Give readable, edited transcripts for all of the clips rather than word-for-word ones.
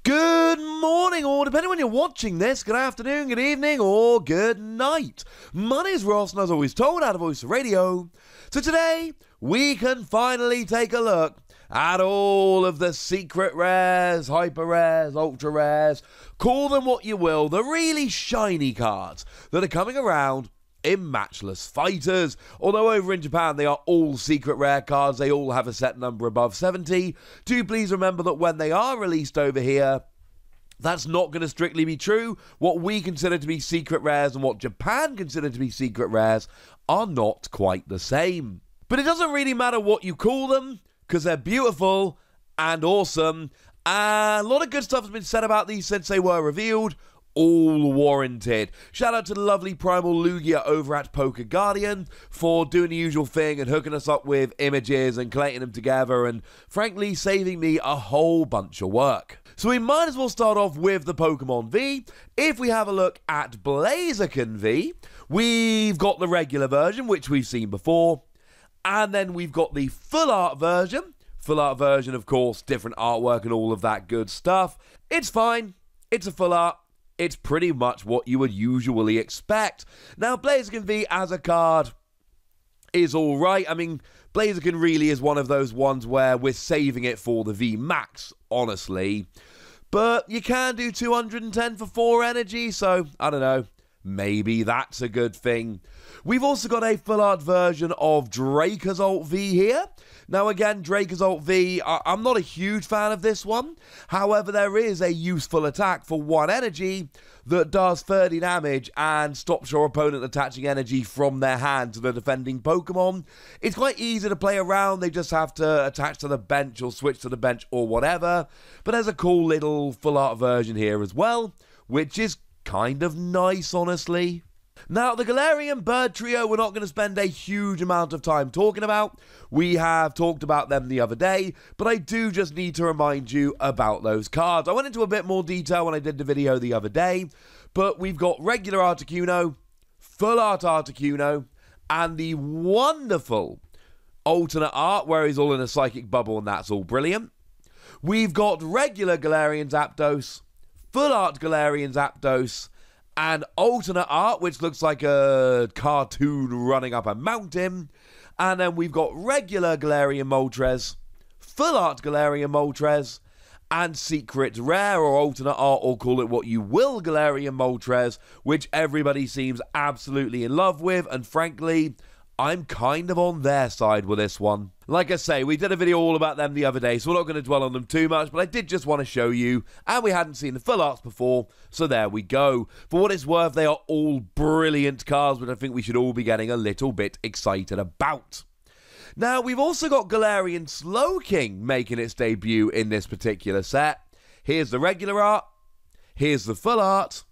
Good morning, or depending on when you're watching this, good afternoon, good evening, or good night. My name is Ross, and as always told, out of Voice of Radio. So today, we can finally take a look at all of the secret rares, hyper rares, ultra rares, call them what you will, the really shiny cards that are coming around in Matchless Fighters. Although over in Japan they are all secret rare cards, they all have a set number above 70. Do please remember that when they are released over here, that's not going to strictly be true. What we consider to be secret rares and what Japan consider to be secret rares are not quite the same. But it doesn't really matter what you call them, because they're beautiful and awesome. And a lot of good stuff has been said about these since they were revealed. All warranted. Shout out to the lovely Primal Lugia over at Poker Guardian for doing the usual thing and hooking us up with images and collating them together and frankly saving me a whole bunch of work. So we might as well start off with the Pokemon V. If we have a look at Blaziken V, we've got the regular version, which we've seen before, and then we've got the full art version. Full art version, of course, different artwork and all of that good stuff. It's fine. It's a full art. It's pretty much what you would usually expect. Now, Blaziken V as a card is alright. I mean, Blaziken really is one of those ones where we're saving it for the V Max, honestly. But you can do 210 for 4 energy, so, I don't know, maybe that's a good thing. We've also got a full art version of Dracozolt V here. Now again, Dracozolt V, I'm not a huge fan of this one. However, there is a useful attack for 1 energy that does 30 damage and stops your opponent attaching energy from their hand to the defending Pokemon. It's quite easy to play around, they just have to attach to the bench or switch to the bench or whatever. But there's a cool little full art version here as well, which is kind of nice, honestly. Now, the Galarian Bird Trio, we're not going to spend a huge amount of time talking about. We have talked about them the other day, but I do just need to remind you about those cards. I went into a bit more detail when I did the video the other day, but we've got regular Articuno, full art Articuno, and the wonderful alternate art where he's all in a psychic bubble and that's all brilliant. We've got regular Galarian Zapdos, full art Galarian Zapdos, and alternate art, which looks like a cartoon running up a mountain. And then we've got regular Galarian Moltres, full art Galarian Moltres, and secret rare or alternate art, or call it what you will, Galarian Moltres, which everybody seems absolutely in love with. And frankly, I'm kind of on their side with this one. Like I say, we did a video all about them the other day, so we're not going to dwell on them too much, but I did just want to show you, and we hadn't seen the full arts before, so there we go. For what it's worth, they are all brilliant cards, which I think we should all be getting a little bit excited about. Now, we've also got Galarian Slowking making its debut in this particular set. Here's the regular art, here's the full art,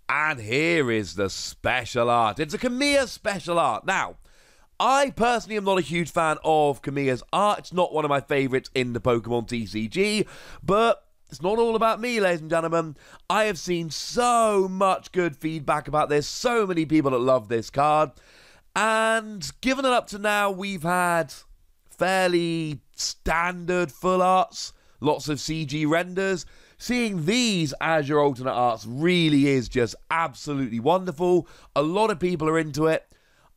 and here is the special art. It's a Kamiya special art. Now, I personally am not a huge fan of Kamiya's art. It's not one of my favourites in the Pokemon TCG, but it's not all about me, ladies and gentlemen. I have seen so much good feedback about this, so many people that love this card, and given it up to now, we've had fairly standard full arts, lots of CG renders. Seeing these as your alternate arts really is just absolutely wonderful. A lot of people are into it.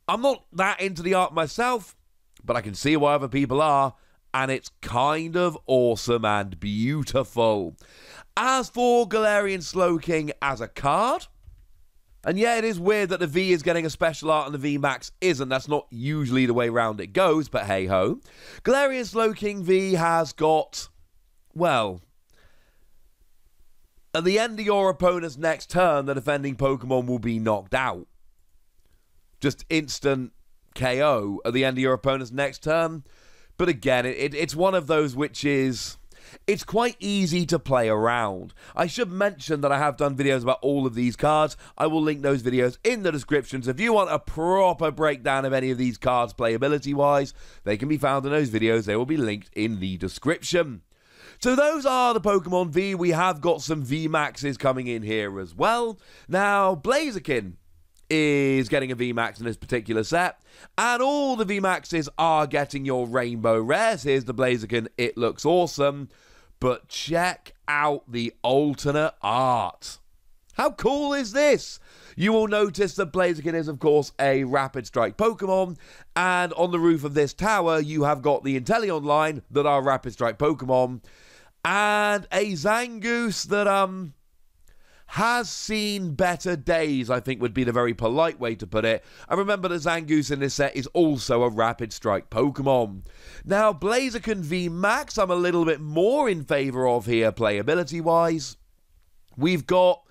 I'm not that into the art myself, but I can see why other people are, and it's kind of awesome and beautiful. As for Galarian Slowking as a card, and yeah, it is weird that the V is getting a special art and the V Max isn't. That's not usually the way round it goes, but hey-ho. Galarian Slowking V has got, well, at the end of your opponent's next turn, the defending Pokemon will be knocked out. Just instant KO at the end of your opponent's next turn. But again, it's one of those which is, it's quite easy to play around. I should mention that I have done videos about all of these cards. I will link those videos in the description. So if you want a proper breakdown of any of these cards playability-wise, they can be found in those videos. They will be linked in the description. So those are the Pokemon V. We have got some V Maxes coming in here as well. Now, Blaziken is getting a VMAX in this particular set, and all the VMAXs are getting your rainbow rares. Here's the Blaziken, it looks awesome, but check out the alternate art. How cool is this? You will notice that Blaziken is, of course, a Rapid Strike Pokemon, and on the roof of this tower, you have got the Inteleon line that are Rapid Strike Pokemon, and a Zangoose that, has seen better days, I think would be the very polite way to put it. And remember that Zangoose in this set is also a Rapid Strike Pokemon. Now, Blaziken VMAX, I'm a little bit more in favour of here, playability-wise. We've got,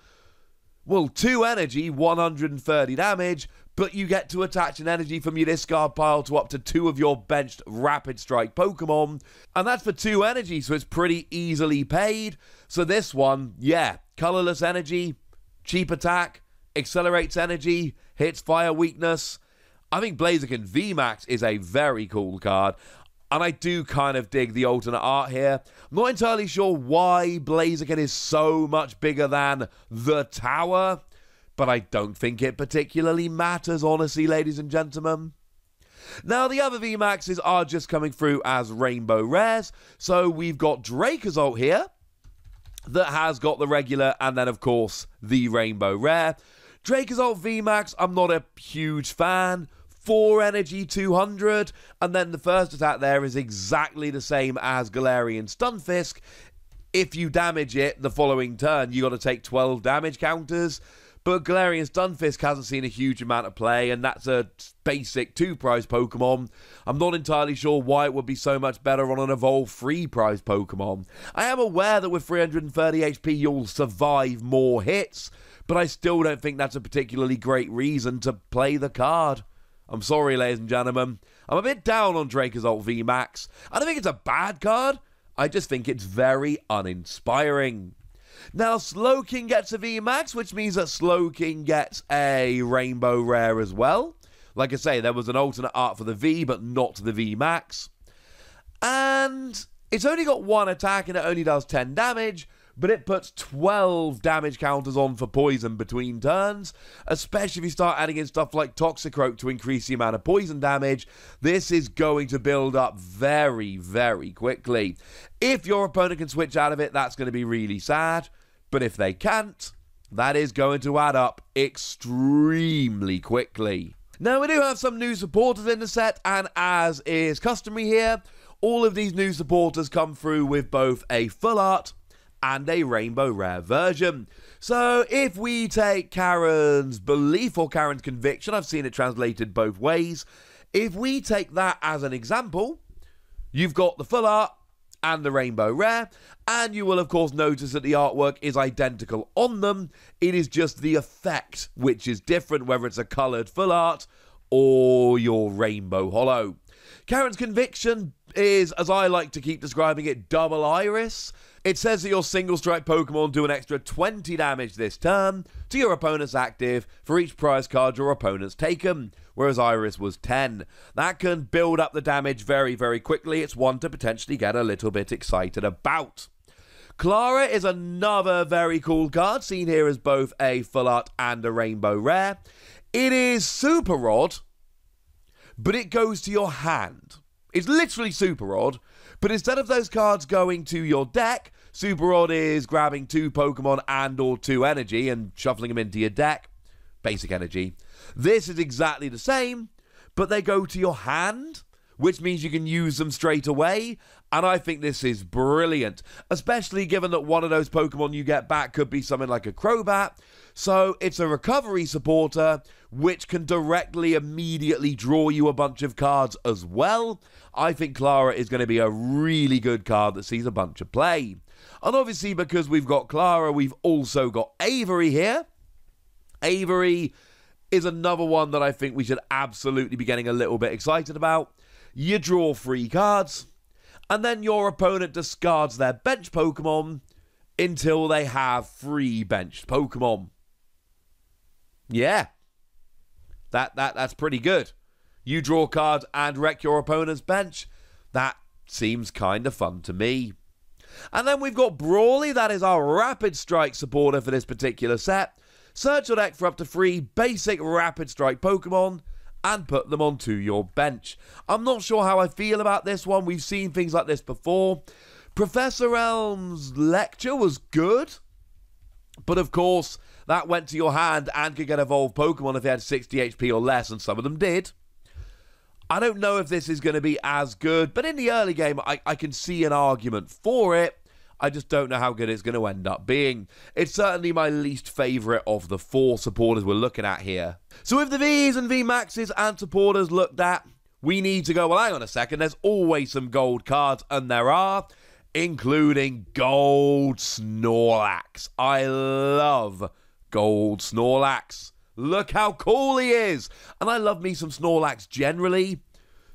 well, 2 energy, 130 damage, but you get to attach an energy from your discard pile to up to 2 of your benched Rapid Strike Pokemon. And that's for 2 energy, so it's pretty easily paid. So this one, yeah, colorless energy, cheap attack, accelerates energy, hits fire weakness. I think Blaziken VMAX is a very cool card. And I do kind of dig the alternate art here. I'm not entirely sure why Blaziken is so much bigger than the tower, but I don't think it particularly matters, honestly, ladies and gentlemen. Now, the other VMAXs are just coming through as Rainbow Rares. So we've got Dracozolt here that has got the regular and then, of course, the Rainbow Rare. Dracozolt VMAX, I'm not a huge fan. 4 energy, 200, and then the first attack there is exactly the same as Galarian Stunfisk. If you damage it the following turn, you got to take 12 damage counters. But Galarian Stunfisk hasn't seen a huge amount of play, and that's a basic 2-prize Pokemon. I'm not entirely sure why it would be so much better on an Evolve 3-prize Pokemon. I am aware that with 330 HP you'll survive more hits, but I still don't think that's a particularly great reason to play the card. I'm sorry, ladies and gentlemen. I'm a bit down on Dracozolt VMAX. I don't think it's a bad card. I just think it's very uninspiring. Now, Slowking gets a VMAX, which means that Slowking gets a Rainbow Rare as well. Like I say, there was an alternate art for the V, but not the VMAX. And it's only got 1 attack and it only does 10 damage, but it puts 12 damage counters on for poison between turns, especially if you start adding in stuff like Toxicroak to increase the amount of poison damage. This is going to build up very, very quickly. If your opponent can switch out of it, that's going to be really sad, but if they can't, that is going to add up extremely quickly. Now, we do have some new supporters in the set, and as is customary here, all of these new supporters come through with both a full art and a Rainbow Rare version. So if we take Karen's Belief or Karen's Conviction, I've seen it translated both ways. If we take that as an example, you've got the full art and the Rainbow Rare, and you will of course notice that the artwork is identical on them. It is just the effect which is different, whether it's a coloured full art or your Rainbow Holo. Karen's Conviction is, as I like to keep describing it, double iris. It says that your single strike Pokemon do an extra 20 damage this turn to your opponent's active for each prize card your opponent's taken, whereas Iris was 10. That can build up the damage very, very quickly. It's one to potentially get a little bit excited about. Clara is another very cool card, seen here as both a full art and a Rainbow Rare. It is super odd, but it goes to your hand. It's literally super odd, but instead of those cards going to your deck, Super Odd is grabbing 2 Pokemon and or 2 energy and shuffling them into your deck. Basic energy. This is exactly the same, but they go to your hand, which means you can use them straight away, and I think this is brilliant, especially given that one of those Pokemon you get back could be something like a Crobat. So it's a recovery supporter which can directly immediately draw you a bunch of cards as well. I think Clara is going to be a really good card that sees a bunch of play. And obviously because we've got Clara, we've also got Avery here. Avery is another one that I think we should absolutely be getting a little bit excited about. You draw 3 cards, and then your opponent discards their bench Pokemon until they have 3 benched Pokemon. Yeah. That's pretty good. You draw cards and wreck your opponent's bench. That seems kind of fun to me. And then we've got Brawly. That is our Rapid Strike supporter for this particular set. Search your deck for up to 3 basic Rapid Strike Pokemon and put them onto your bench. I'm not sure how I feel about this one. We've seen things like this before, Professor Elm's lecture was good, but of course, that went to your hand and could get evolved Pokemon if they had 60 HP or less, and some of them did. I don't know if this is going to be as good, but in the early game, I can see an argument for it. I just don't know how good it's going to end up being. It's certainly my least favourite of the 4 supporters we're looking at here. So with the Vs and VMAXs and supporters looked at, we need to go, well, hang on a second, there's always some gold cards, and there are, including Gold Snorlax. I love Gold Snorlax. Look how cool he is. And I love me some Snorlax generally.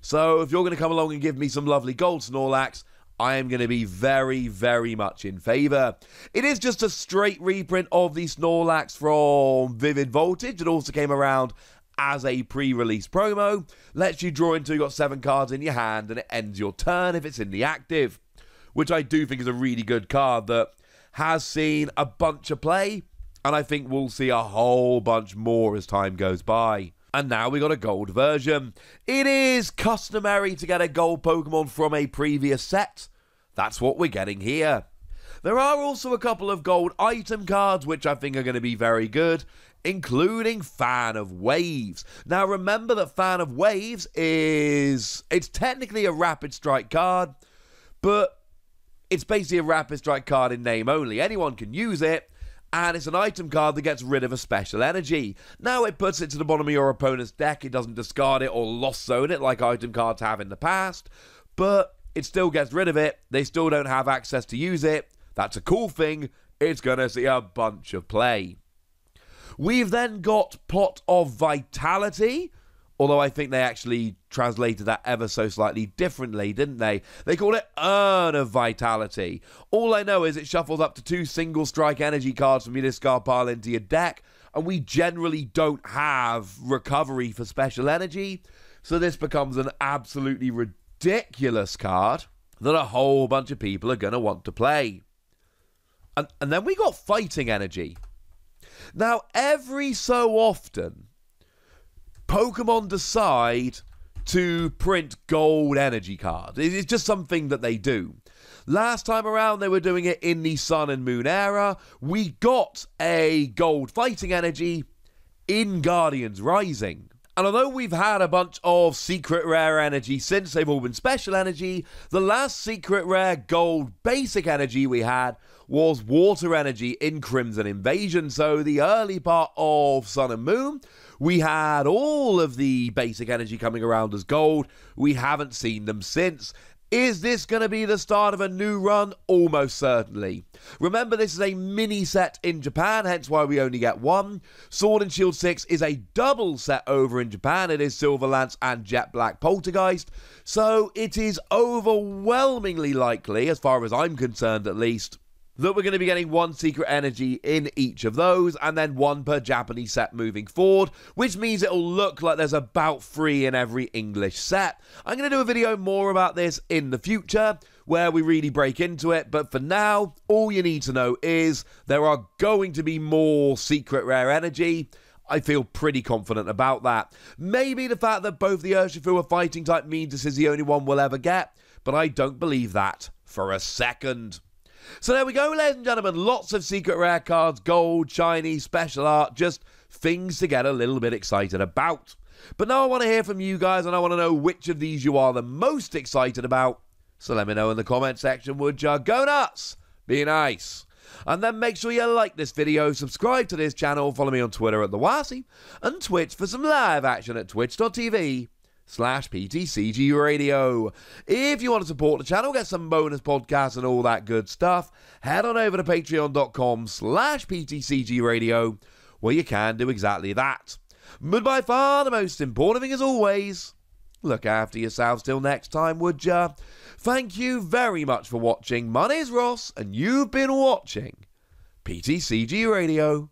So if you're going to come along and give me some lovely Gold Snorlax, I am going to be very, very much in favour. It is just a straight reprint of the Snorlax from Vivid Voltage. It also came around as a pre-release promo. Lets you draw until you've got 7 cards in your hand, and it ends your turn if it's in the active, which I do think is a really good card that has seen a bunch of play, and I think we'll see a whole bunch more as time goes by. And now we got a gold version. It is customary to get a gold Pokemon from a previous set. That's what we're getting here. There are also a couple of gold item cards which I think are going to be very good, including Fan of Waves. Now remember that Fan of Waves it's technically a Rapid Strike card, but it's basically a Rapid Strike card in name only. Anyone can use it, and it's an item card that gets rid of a special energy. Now it puts it to the bottom of your opponent's deck. It doesn't discard it or lost zone it like item cards have in the past, but it still gets rid of it. They still don't have access to use it. That's a cool thing. It's going to see a bunch of play. We've then got Pot of Vitality, although I think they actually translated that ever so slightly differently, didn't they? They called it Urn of Vitality. All I know is it shuffles up to 2 single strike energy cards from your discard pile into your deck, and we generally don't have recovery for special energy, so this becomes an absolutely ridiculous card that a whole bunch of people are going to want to play. And then we got Fighting Energy. Now, every so often, Pokemon decide to print gold energy cards. It's just something that they do. Last time around, they were doing it in the Sun and Moon era. We got a gold Fighting Energy in Guardians Rising. And although we've had a bunch of secret rare energy since they've all been special energy, the last secret rare gold basic energy we had was water energy in Crimson Invasion. So the early part of Sun and Moon, we had all of the basic energy coming around as gold. We haven't seen them since. Is this going to be the start of a new run? Almost certainly. Remember, this is a mini set in Japan, hence why we only get one. Sword and Shield 6 is a double set over in Japan. It is Silver Lance and Jet Black Poltergeist. So it is overwhelmingly likely, as far as I'm concerned at least, that we're going to be getting 1 secret energy in each of those, and then 1 per Japanese set moving forward, which means it'll look like there's about 3 in every English set. I'm going to do a video more about this in the future, where we really break into it, but for now, all you need to know is there are going to be more secret rare energy. I feel pretty confident about that. Maybe the fact that both the Urshifu are fighting type means this is the only one we'll ever get, but I don't believe that for a second. So there we go, ladies and gentlemen. Lots of secret rare cards, gold, shiny, special art, just things to get a little bit excited about. But now I want to hear from you guys, and I want to know which of these you are the most excited about. So let me know in the comment section, would ya? Go nuts! Be nice. And then make sure you like this video, subscribe to this channel, follow me on Twitter at TheWasi, and Twitch for some live action at twitch.tv/PTCG Radio. If you want to support the channel, get some bonus podcasts and all that good stuff, head on over to patreon.com/PTCG Radio, where you can do exactly that. But by far the most important thing, as always, look after yourselves till next time, would ya? Thank you very much for watching. My name's Ross, and you've been watching PTCG Radio.